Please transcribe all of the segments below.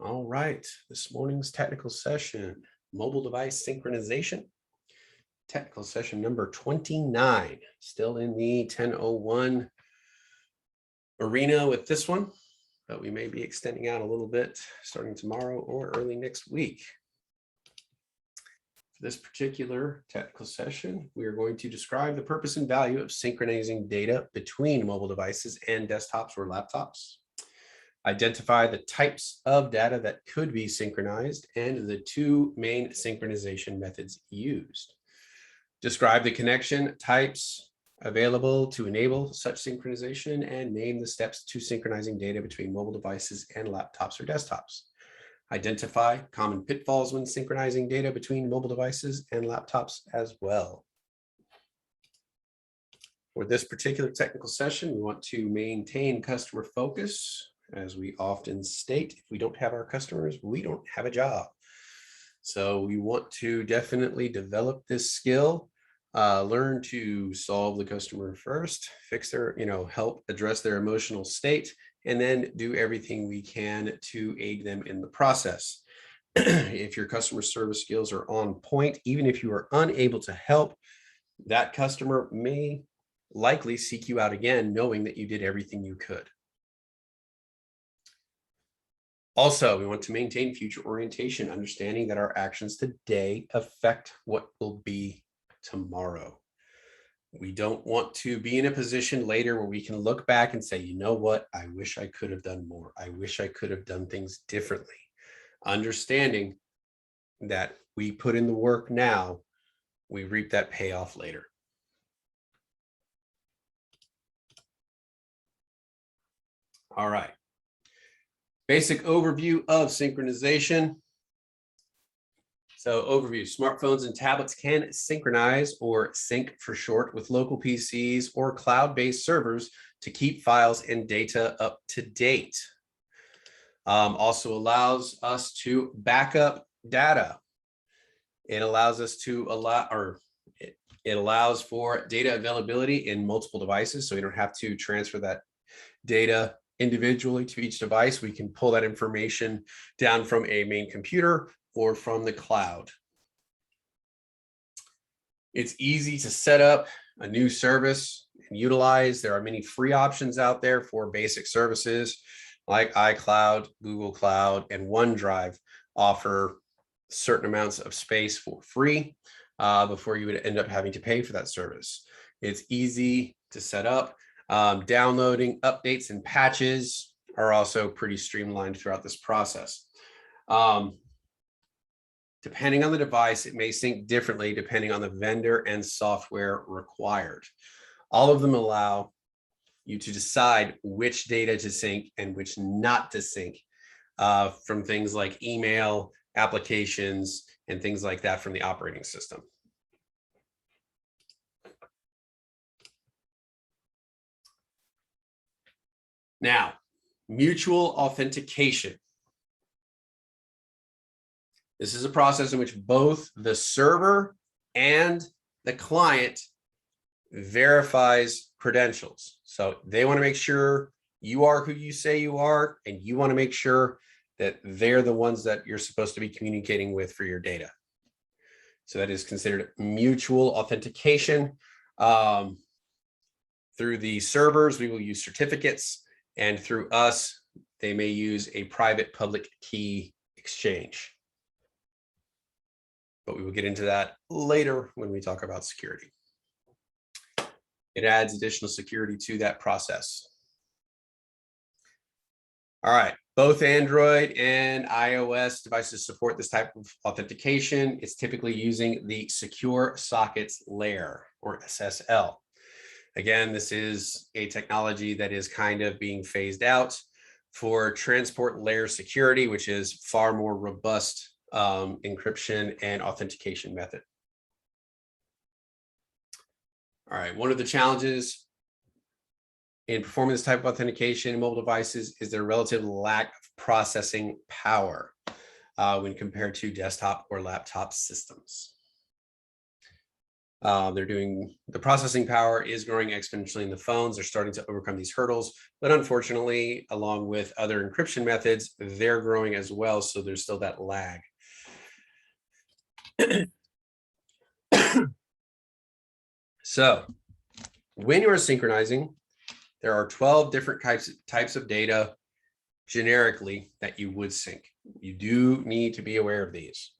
All right, this morning's technical session, mobile device synchronization, technical session number 29, still in the 10:01 arena with this one, but we may be extending out a little bit starting tomorrow or early next week. For this particular technical session, we are going to describe the purpose and value of synchronizing data between mobile devices and desktops or laptops. Identify the types of data that could be synchronized and the two main synchronization methods used. Describe the connection types available to enable such synchronization and name the steps to synchronizing data between mobile devices and laptops or desktops. Identify common pitfalls when synchronizing data between mobile devices and laptops as well. For this particular technical session, we want to maintain customer focus. As we often state, if we don't have our customers, we don't have a job. So we want to definitely develop this skill, learn to solve the customer first, fix their, help address their emotional state, and then do everything we can to aid them in the process. If your customer service skills are on point, even if you are unable to help, that customer may likely seek you out again, knowing that you did everything you could. Also, we want to maintain future orientation, understanding that our actions today affect what will be tomorrow. We don't want to be in a position later where we can look back and say, you know what, I wish I could have done more. I wish I could have done things differently. Understanding that we put in the work now, we reap that payoff later. All right. Basic overview of synchronization. So overview, smartphones and tablets can synchronize, or sync for short, with local PCs or cloud-based servers to keep files and data up to date. Also allows us to back up data. It allows us to it allows for data availability in multiple devices, so we don't have to transfer that data individually to each device. We can pull that information down from a main computer or from the cloud. It's easy to set up a new service and utilize. There are many free options out there for basic services like iCloud, Google Cloud, and OneDrive offer certain amounts of space for free before you would end up having to pay for that service. It's easy to set up. Downloading updates and patches are also pretty streamlined throughout this process. Depending on the device, it may sync differently depending on the vendor and software required. All of them allow you to decide which data to sync and which not to sync from things like email, applications, and things like that from the operating system. Now, mutual authentication. This is a process in which both the server and the client verifies credentials. So they want to make sure you are who you say you are, and you want to make sure that they're the ones that you're supposed to be communicating with for your data. So that is considered mutual authentication. Through the servers, we will use certificates. And through us, they may use a private public key exchange. But we will get into that later when we talk about security. It adds additional security to that process. All right, both Android and iOS devices support this type of authentication. It's typically using the Secure Sockets Layer, or SSL. Again, this is a technology that is kind of being phased out for transport layer security, which is far more robust encryption and authentication method. All right, one of the challenges in performing this type of authentication in mobile devices is their relative lack of processing power when compared to desktop or laptop systems. The processing power is growing exponentially in the phones. They're starting to overcome these hurdles, but unfortunately, along with other encryption methods, they're growing as well. So there's still that lag. So when you are synchronizing, there are 12 different types of data generically that you would sync. You do need to be aware of these.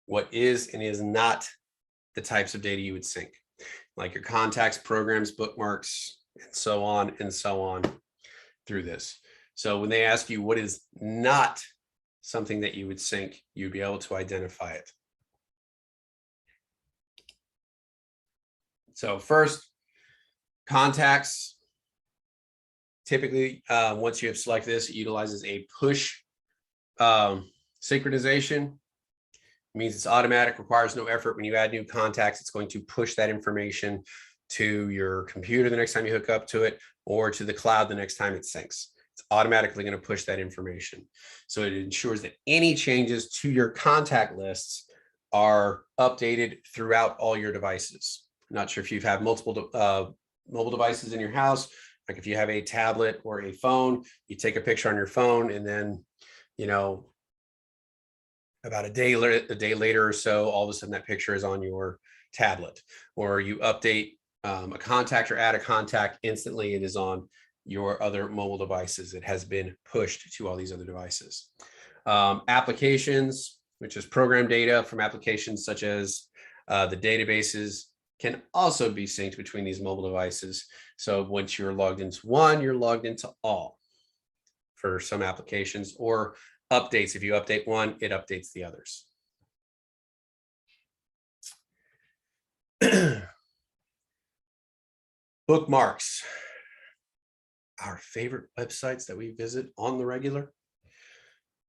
What is and is not the types of data you would sync, like your contacts, programs, bookmarks, and so on through this. So when they ask you what is not something that you would sync, you'd be able to identify it. So first, contacts. Typically, once you have selected this, it utilizes a push synchronization. It means it's automatic, requires no effort. When you add new contacts, it's going to push that information to your computer the next time you hook up to it, or to the cloud the next time it syncs. It's automatically going to push that information. So it ensures that any changes to your contact lists are updated throughout all your devices. I'm not sure if you've had multiple mobile devices in your house. Like if you have a tablet or a phone, you take a picture on your phone, and then, you know, about a day later or so, all of a sudden that picture is on your tablet, or you update a contact or add a contact, instantly it is on your other mobile devices. It has been pushed to all these other devices. Applications, which is program data from applications such as the databases, can also be synced between these mobile devices. So once you're logged into one, you're logged into all for some applications, or updates. If you update one, it updates the others. Bookmarks, our favorite websites that we visit on the regular.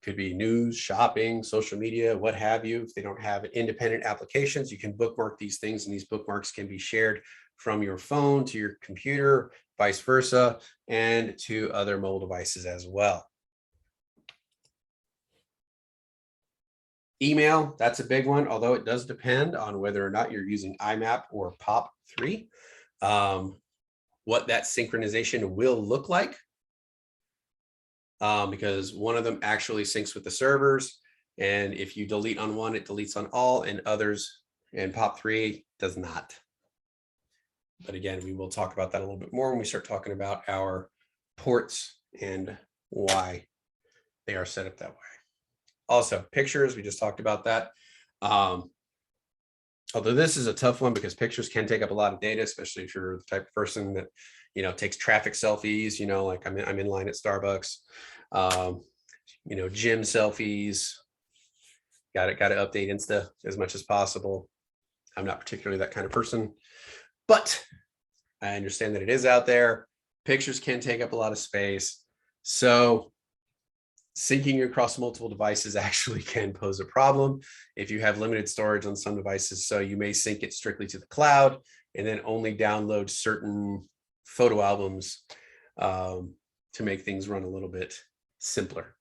Could be news, shopping, social media, what have you. If they don't have independent applications, you can bookmark these things, and these bookmarks can be shared from your phone to your computer, vice versa, and to other mobile devices as well. Email, that's a big one, although it does depend on whether or not you're using IMAP or POP3, what that synchronization will look like. Because one of them actually syncs with the servers, and if you delete on one, it deletes on all, and others, and POP3 does not. But again, we will talk about that a little bit more when we start talking about our ports and why they are set up that way. Also, pictures, we just talked about that. Although this is a tough one because pictures can take up a lot of data, especially if you're the type of person that, you know, takes traffic selfies, you know, like I'm in line at Starbucks, you know, gym selfies, got to update Insta as much as possible. I'm not particularly that kind of person, but I understand that it is out there. Pictures can take up a lot of space. So syncing across multiple devices actually can pose a problem if you have limited storage on some devices. So you may sync it strictly to the cloud and then only download certain photo albums to make things run a little bit simpler.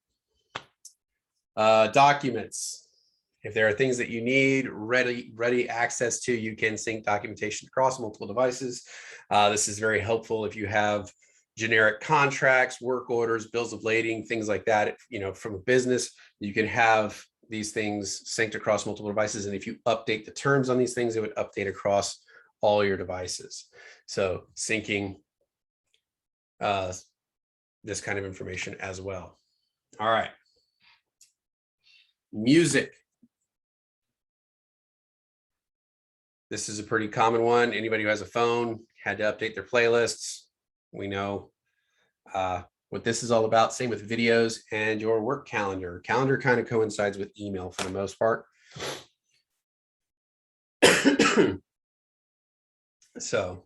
Documents. If there are things that you need ready access to, you can sync documentation across multiple devices. This is very helpful if you have generic contracts, work orders, bills of lading, things like that. You know, from a business, you can have these things synced across multiple devices. And if you update the terms on these things, it would update across all your devices. So syncing this kind of information as well. All right. Music. This is a pretty common one. Anybody who has a phone had to update their playlists. We know what this is all about. Same with videos and your work calendar. Calendar kind of coincides with email for the most part. So,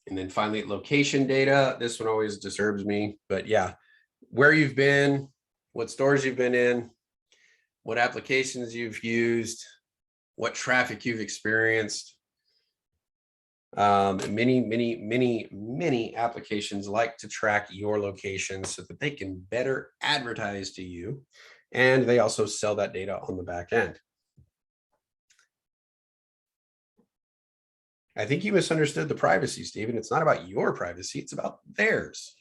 and then finally, location data. This one always disturbs me, but yeah, where you've been, what stores you've been in, what applications you've used, what traffic you've experienced. Many applications like to track your location so that they can better advertise to you, and they also sell that data on the back end. I think you misunderstood the privacy, Stephen. It's not about your privacy, it's about theirs.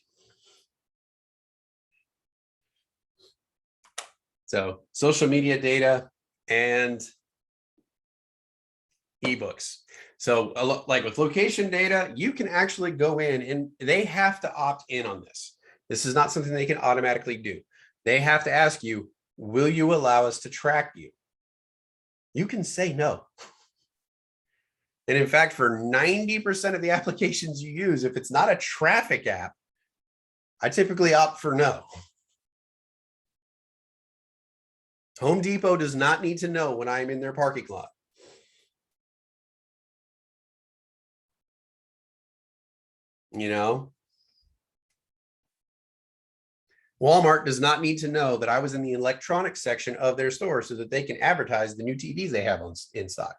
So social media data and ebooks. So like with location data, you can actually go in and they have to opt in on this. This is not something they can automatically do. They have to ask you, will you allow us to track you? You can say no. And in fact, for 90% of the applications you use, if it's not a traffic app, I typically opt for no. Home Depot does not need to know when I'm in their parking lot. You know, Walmart does not need to know that I was in the electronics section of their store so that they can advertise the new TVs they have in stock.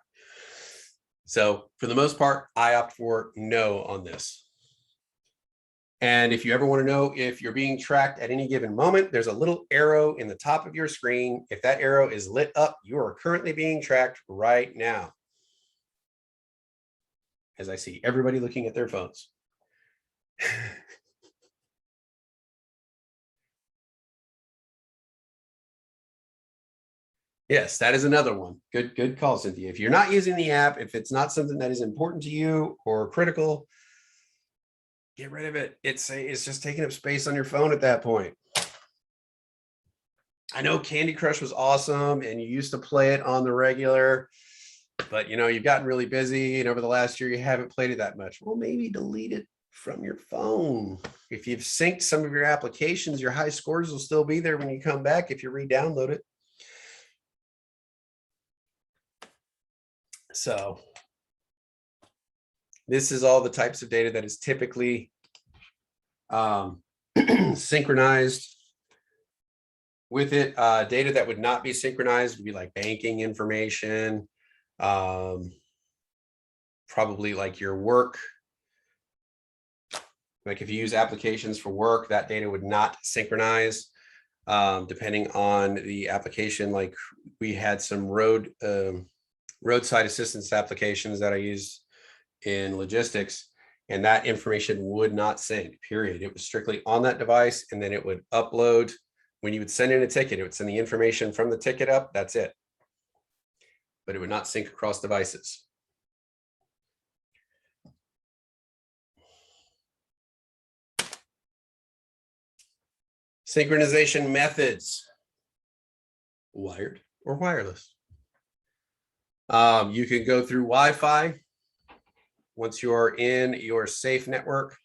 So for the most part, I opt for no on this. And if you ever want to know if you're being tracked at any given moment, there's a little arrow in the top of your screen. If that arrow is lit up, you are currently being tracked right now. As I see everybody looking at their phones. Yes, that is another one. Good call, Cynthia. If you're not using the app, if it's not something that is important to you or critical, get rid of it. It's just taking up space on your phone at that point. I know Candy Crush was awesome and you used to play it on the regular, but you know, you've gotten really busy and over the last year you haven't played it that much. Well, maybe delete it from your phone. If you've synced some of your applications, your high scores will still be there when you come back if you re-download it. So this is all the types of data that is typically synchronized with it. Data that would not be synchronized would be like banking information, probably like your work. Like if you use applications for work, that data would not synchronize depending on the application. Like we had some roadside assistance applications that I use in logistics, and that information would not sync, period. It was strictly on that device, and then it would upload. When you would send in a ticket, it would send the information from the ticket up, that's it. But it would not sync across devices. Synchronization methods, wired or wireless. You can go through Wi-Fi once you're in your safe network.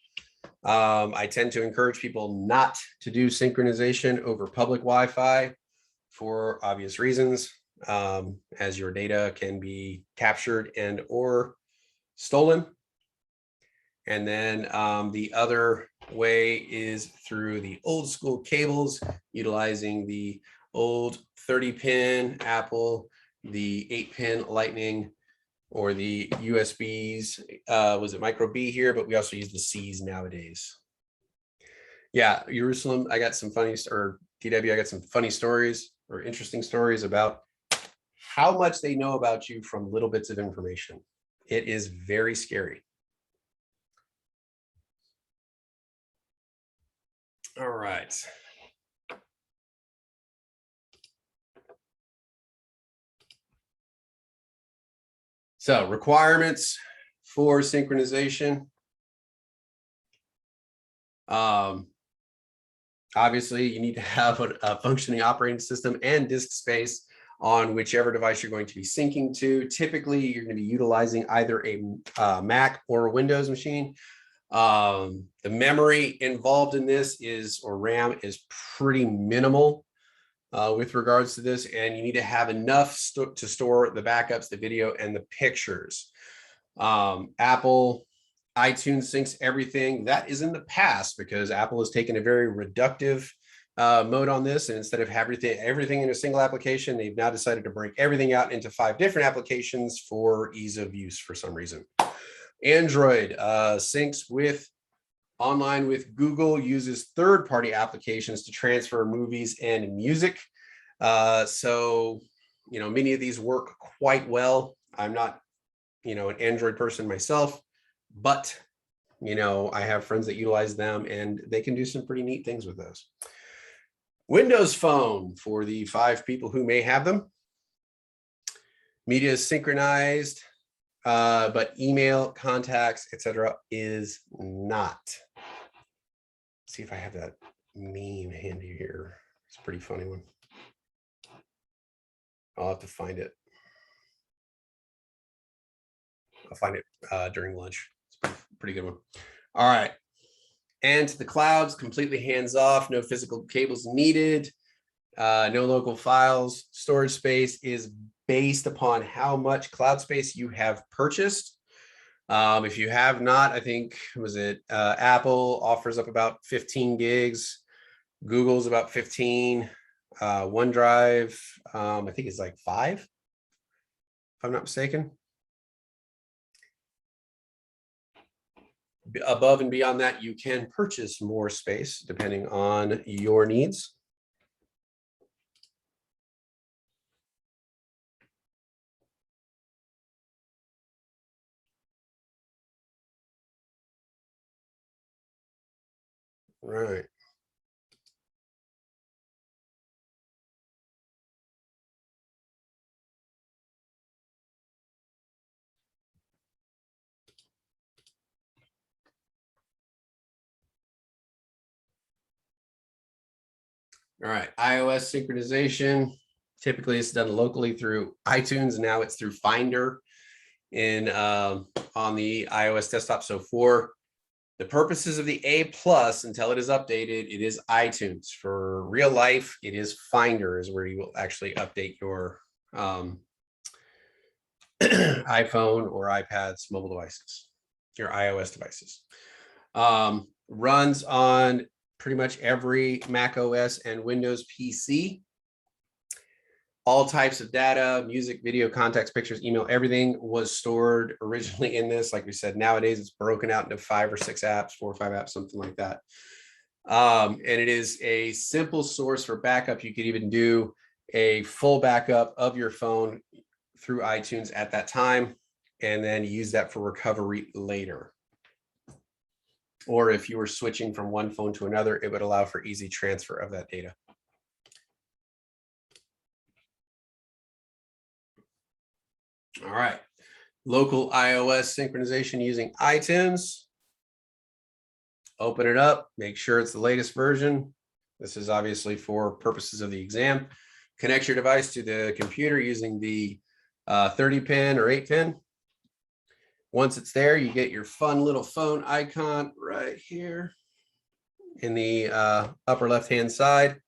I tend to encourage people not to do synchronization over public Wi-Fi for obvious reasons, as your data can be captured and or stolen. And then the other way is through the old school cables, utilizing the old 30-pin Apple, the 8-pin Lightning, or the USBs. Was it micro B here? But we also use the C's nowadays. Yeah, Jerusalem, I got some funny, or DW, I got some funny stories or interesting stories about how much they know about you from little bits of information. It is very scary. All right. So requirements for synchronization. Obviously, you need to have a functioning operating system and disk space on whichever device you're going to be syncing to. Typically, you're going to be utilizing either a Mac or a Windows machine. The memory involved in this or RAM is pretty minimal with regards to this, and you need to have enough to store the backups, the video, and the pictures. Apple, iTunes syncs everything. That is in the past because Apple has taken a very reductive mode on this, and instead of everything in a single application, they've now decided to break everything out into 5 different applications for ease of use for some reason. Android syncs online with Google, uses third-party applications to transfer movies and music. So, you know, many of these work quite well. I'm not an Android person myself, but I have friends that utilize them and they can do some pretty neat things with those. Windows Phone, for the 5 people who may have them. Media is synchronized, but email, contacts, etc. is not. Let's see if I have that meme handy here. It's a pretty funny one. I'll have to find it. I'll find it during lunch. It's a pretty good one. All right. And to the clouds, completely hands off, no physical cables needed, no local files. Storage space is based upon how much cloud space you have purchased. If you have not, I think, Apple offers up about 15 gigs. Google's about 15. OneDrive, I think it's like 5, if I'm not mistaken. Above and beyond that, you can purchase more space depending on your needs. Right. All right, iOS synchronization. Typically, it's done locally through iTunes. Now it's through Finder on the iOS desktop. So for the purposes of the A+, until it is updated, it is iTunes. For real life, it is Finder, is where you will actually update your iPhone or iPads, mobile devices, your iOS devices. Runs on pretty much every Mac OS and Windows PC. All types of data, music, video, contacts, pictures, email, everything was stored originally in this. Like we said, nowadays it's broken out into 5 or 6 apps, 4 or 5 apps, something like that. And it is a simple source for backup. You could even do a full backup of your phone through iTunes at that time, and then use that for recovery later. Or if you were switching from one phone to another, it would allow for easy transfer of that data. All right, local iOS synchronization using iTunes. Open it up, make sure it's the latest version. This is obviously for purposes of the exam. Connect your device to the computer using the 30-pin or 8-pin. Once it's there, you get your fun little phone icon right here in the upper left-hand side.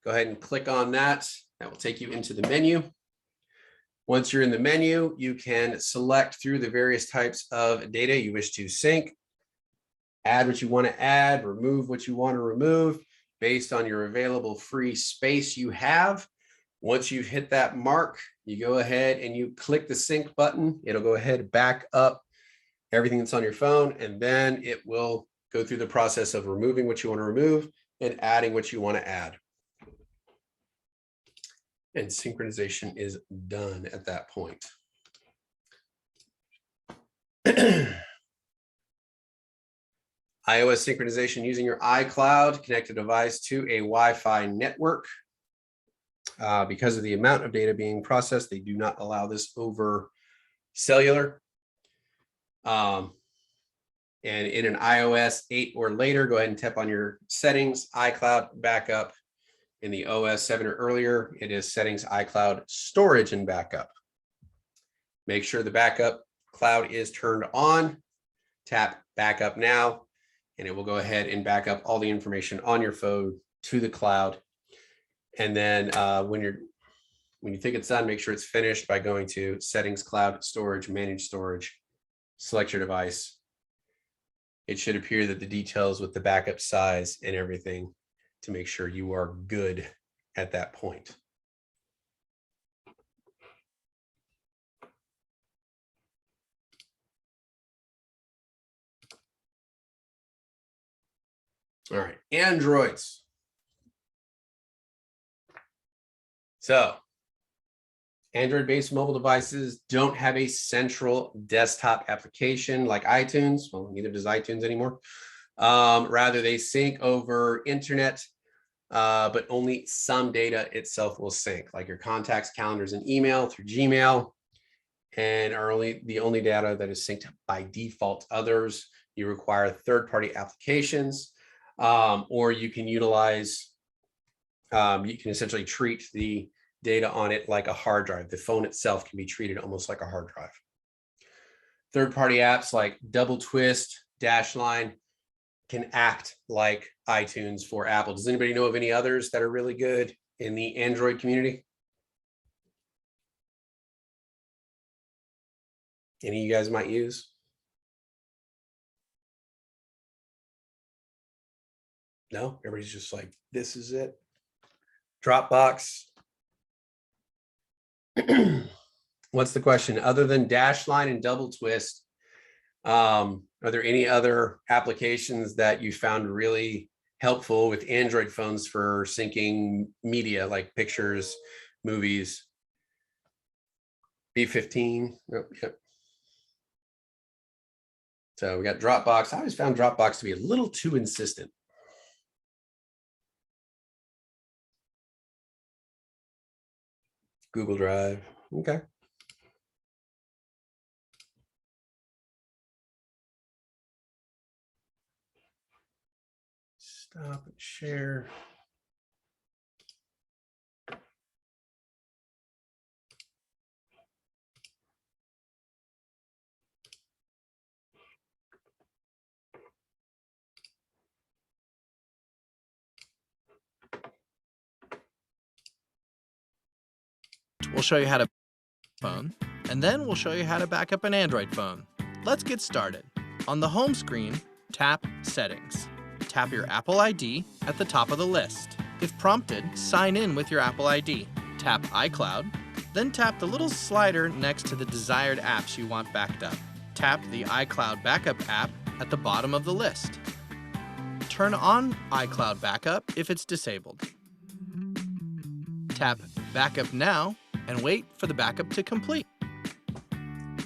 Go ahead and click on that. That will take you into the menu. Once you're in the menu, you can select through the various types of data you wish to sync, add what you want to add, remove what you want to remove based on your available free space you have. Once you've hit that mark, you go ahead and you click the sync button. It'll go ahead and back up everything that's on your phone, and then it will go through the process of removing what you want to remove and adding what you want to add. And synchronization is done at that point. iOS synchronization using your iCloud, connect a device to a Wi-Fi network. Because of the amount of data being processed, they do not allow this over cellular. And in an iOS 8 or later, go ahead and tap on your settings, iCloud Backup. In the OS 7 or earlier, it is settings, iCloud storage and backup. Make sure the backup cloud is turned on. Tap backup now, and it will go ahead and back up all the information on your phone to the cloud. And then when you think it's done, make sure it's finished by going to settings, cloud storage, manage storage, select your device. It should appear that the details with the backup size and everything to make sure you are good at that point. All right, Androids. So Android-based mobile devices don't have a central desktop application like iTunes. Well, neither does iTunes anymore. Rather, they sync over internet, but only some data itself will sync, like your contacts, calendars, and email through Gmail, and are the only data that is synced by default. Others, you require third-party applications, or you can utilize, you can essentially treat the data on it like a hard drive. The phone itself can be treated almost like a hard drive. Third-party apps like Double Twist, Dashline can act like iTunes for Apple. Does anybody know of any others that are really good in the Android community? Any of you guys might use? No, everybody's just like, this is it. Dropbox. What's the question? Other than Dashline and Double Twist, are there any other applications that you found really helpful with Android phones for syncing media like pictures, movies? B15. Oh, yep. So we got Dropbox. I always found Dropbox to be a little too insistent. Google Drive. Okay. Stop and share. We'll show you how to phone, and then we'll show you how to back up an Android phone. Let's get started. On the home screen, tap Settings. Tap your Apple ID at the top of the list. If prompted, sign in with your Apple ID. Tap iCloud, then tap the little slider next to the desired apps you want backed up. Tap the iCloud Backup app at the bottom of the list. Turn on iCloud Backup if it's disabled. Tap Backup Now and wait for the backup to complete.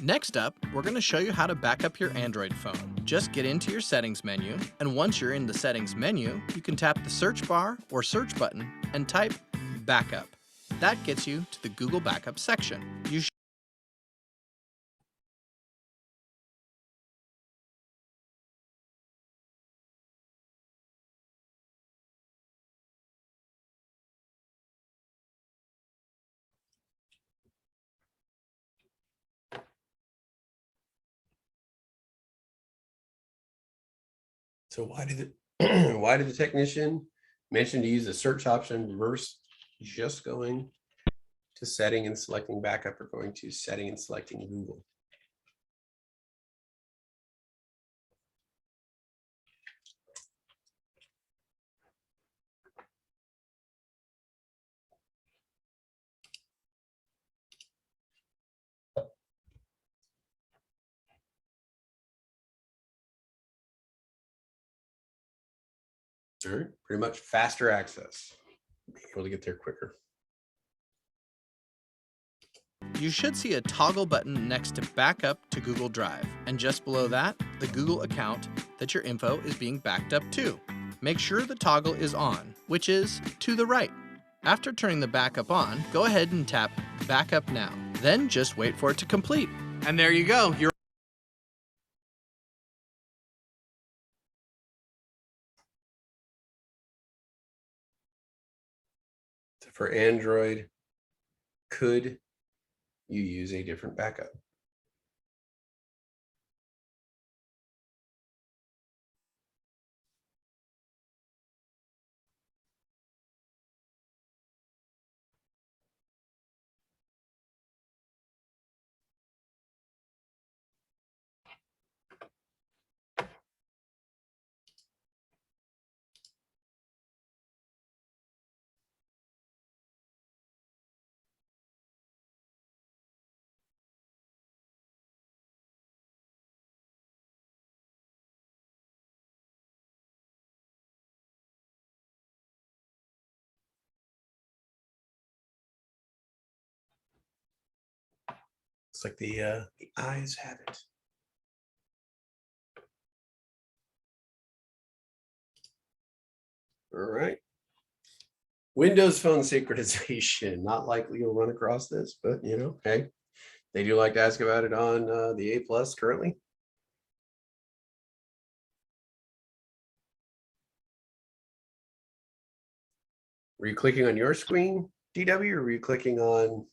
Next up, we're going to show you how to back up your Android phone. Just get into your settings menu, and once you're in the settings menu, you can tap the search bar or search button and type Backup. That gets you to the Google Backup section. So why did the technician mention to use the search option versus just going to setting and selecting backup, or going to setting and selecting Google? All right, pretty much faster access, being able to get there quicker. You should see a toggle button next to Backup to Google Drive, and just below that, the Google account that your info is being backed up to. Make sure the toggle is on, which is to the right. After turning the backup on, go ahead and tap Backup Now. Then just wait for it to complete. And there you go. For Android, could you use a different backup? Looks like the eyes have it. All right. Windows Phone synchronization. Not likely you'll run across this, but you know, hey, they do like to ask about it on the A+ currently. Were you clicking on your screen, DW, or were you clicking on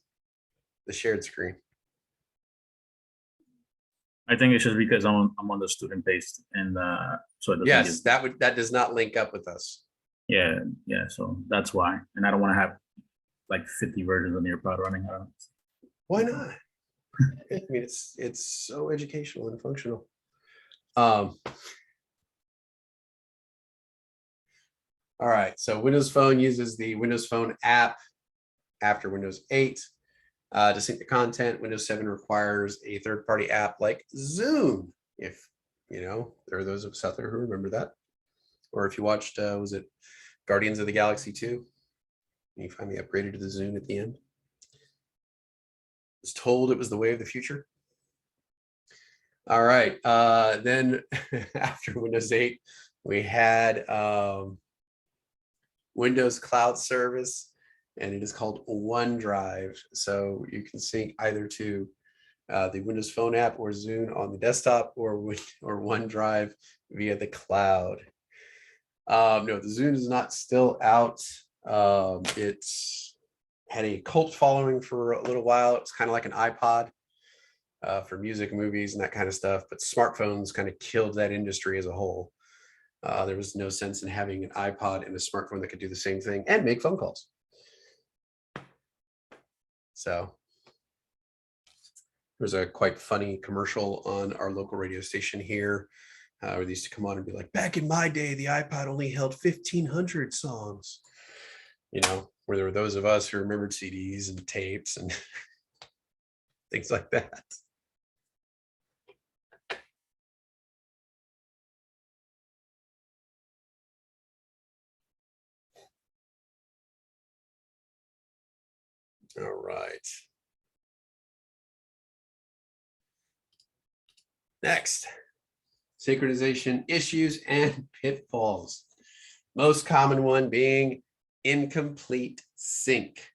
the shared screen? I think it's just because I'm on the student page, and so it doesn't Yes, give, that does not link up with us. yeah, so that's why. And I don't want to have like 50 versions of Nearpod running around. Why not? I mean, it's so educational and functional. All right, so Windows Phone uses the Windows Phone app after Windows 8 to sync the content. Windows 7 requires a third-party app like Zoom. If you know, there are those of us out there who remember that, or if you watched, was it Guardians of the Galaxy 2? And you finally upgraded to the Zoom at the end. Was told it was the way of the future. All right, then after Windows 8, we had Windows Cloud Service, and it is called OneDrive. So you can sync either to the Windows Phone app or Zoom on the desktop, or OneDrive via the cloud. No, the Zoom is not still out. It's had a cult following for a little while. It's kind of like an iPod for music, movies, and that kind of stuff. But smartphones kind of killed that industry as a whole. There was no sense in having an iPod and a smartphone that could do the same thing and make phone calls. So there's a quite funny commercial on our local radio station here where they used to come on and be like, back in my day, the iPod only held 1,500 songs. You know, where there were those of us who remembered CDs and tapes and things like that. All right. Next, synchronization issues and pitfalls. Most common one being incomplete sync.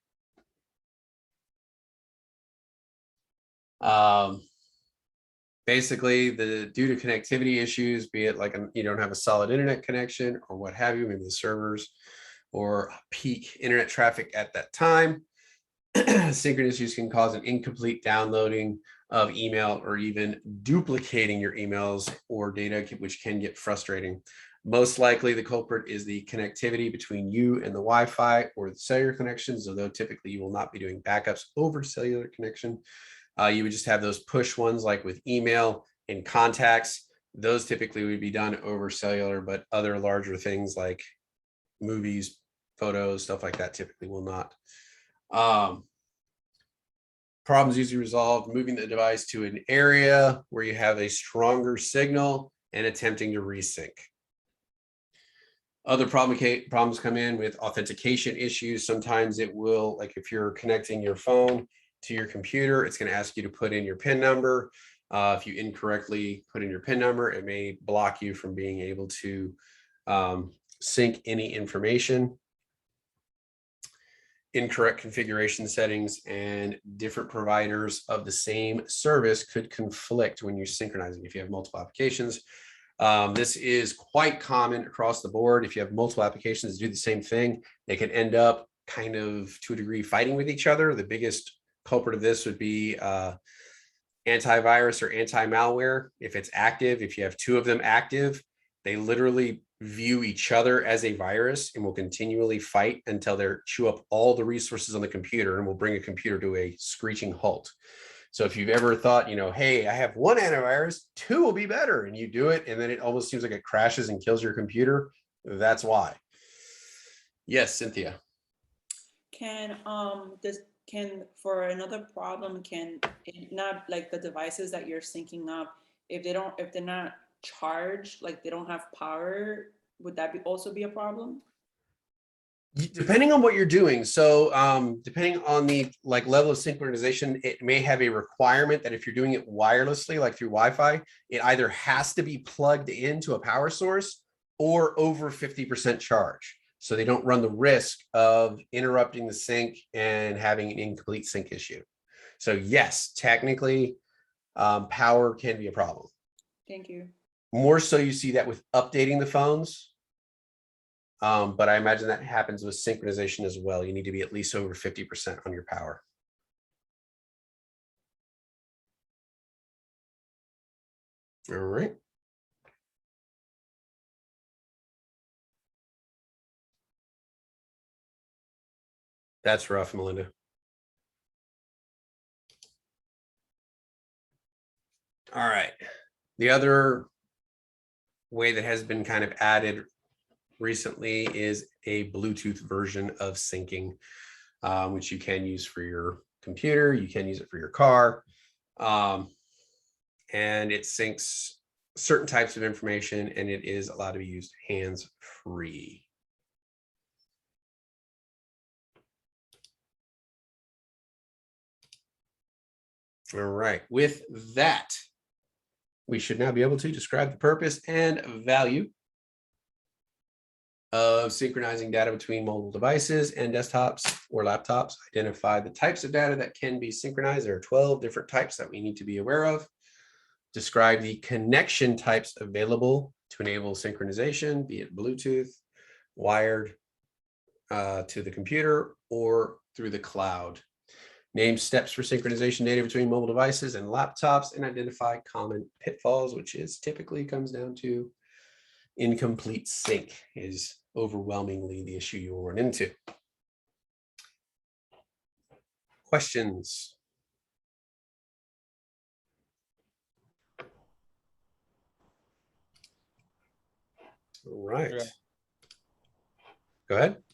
Basically, due to connectivity issues, be it like you don't have a solid internet connection or what have you, maybe the servers or peak internet traffic at that time, synchronous issues can cause an incomplete downloading of email or even duplicating your emails or data, which can get frustrating. Most likely the culprit is the connectivity between you and the Wi-Fi or the cellular connections, although typically you will not be doing backups over cellular connection. You would just have those push ones like with email and contacts. Those typically would be done over cellular, but other larger things like movies, photos, stuff like that typically will not. Problems usually resolved moving the device to an area where you have a stronger signal and attempting to resync. Other problems come in with authentication issues. Sometimes it will, like if you're connecting your phone to your computer, it's going to ask you to put in your PIN number. If you incorrectly put in your PIN number, it may block you from being able to sync any information. Incorrect configuration settings and different providers of the same service could conflict when you're synchronizing. If you have multiple applications, this is quite common across the board. If you have multiple applications that do the same thing, they can end up kind of to a degree fighting with each other. The biggest culprit of this would be antivirus or anti-malware. If it's active, if you have two of them active, they literally view each other as a virus and will continually fight until they chew up all the resources on the computer and will bring a computer to a screeching halt. So if you've ever thought, you know, hey, I have one antivirus, two will be better, and you do it, and then it almost seems like it crashes and kills your computer, that's why. Yes, Cynthia. Can for another problem, can it not, like the devices that you're syncing up, if they're not charged, like they don't have power, would that also be a problem? Depending on what you're doing. So depending on the like level of synchronization, it may have a requirement that if you're doing it wirelessly, like through Wi-Fi, it either has to be plugged into a power source or over 50% charge. So they don't run the risk of interrupting the sync and having an incomplete sync issue. So yes, technically, power can be a problem. Thank you. More so you see that with updating the phones. But I imagine that happens with synchronization as well. You need to be at least over 50% on your power. All right. That's rough, Melinda. All right. The other way that has been kind of added recently is a Bluetooth version of syncing, which you can use for your computer. You can use it for your car. And it syncs certain types of information, and it is allowed to be used hands-free. All right. With that, we should now be able to describe the purpose and value of synchronizing data between mobile devices and desktops or laptops. Identify the types of data that can be synchronized. There are 12 different types that we need to be aware of. Describe the connection types available to enable synchronization, be it Bluetooth, wired to the computer, or through the cloud. Name steps for synchronization data between mobile devices and laptops, and identify common pitfalls, which is typically comes down to incomplete sync is overwhelmingly the issue you'll run into. Questions? All right. Yeah. Go ahead.